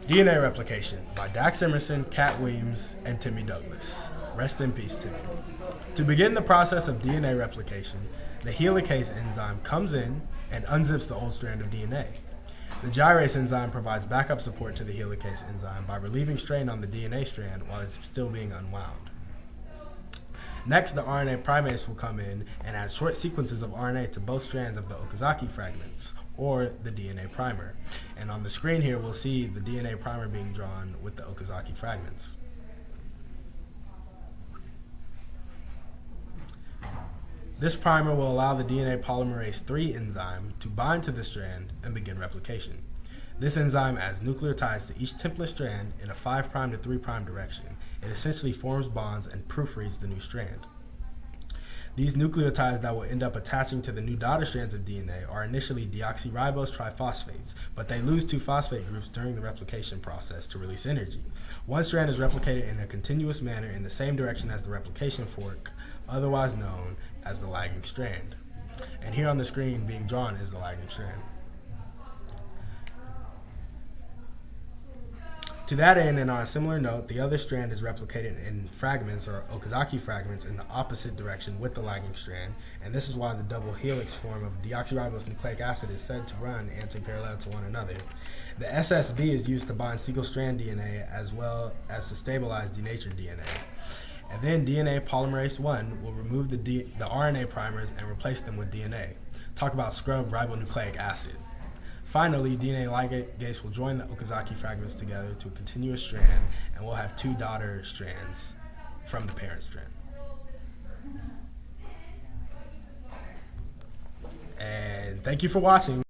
DNA Replication by Dax Emerson, Cat Williams, and Timmy Douglas. Rest in peace, Timmy. To begin the process of DNA replication, the helicase enzyme comes in and unzips the old strand of DNA. The gyrase enzyme provides backup support to the helicase enzyme by relieving strain on the DNA strand while it's still being unwound. Next, the RNA primase will come in and add short sequences of RNA to both strands of the Okazaki fragments, or the DNA primer. And on the screen here, we'll see the DNA primer being drawn with the Okazaki fragments. This primer will allow the DNA polymerase III enzyme to bind to the strand and begin replication. This enzyme adds nucleotides to each template strand in a 5' to 3' direction. It essentially forms bonds and proofreads the new strand. These nucleotides that will end up attaching to the new daughter strands of DNA are initially deoxyribose triphosphates, but they lose 2 phosphate groups during the replication process to release energy. One strand is replicated in a continuous manner in the same direction as the replication fork, otherwise known as the lagging strand. And here on the screen being drawn is the lagging strand. To that end, and on a similar note, the other strand is replicated in fragments, or Okazaki fragments, in the opposite direction with the lagging strand, and this is why the double helix form of deoxyribose nucleic acid is said to run anti-parallel to one another. The SSB is used to bind single-strand DNA as well as to stabilize denatured DNA. And then DNA polymerase I will remove the RNA primers and replace them with DNA. Talk about scrub ribonucleic acid. Finally, DNA ligase will join the Okazaki fragments together to a continuous strand, and we'll have 2 daughter strands from the parent strand. And thank you for watching.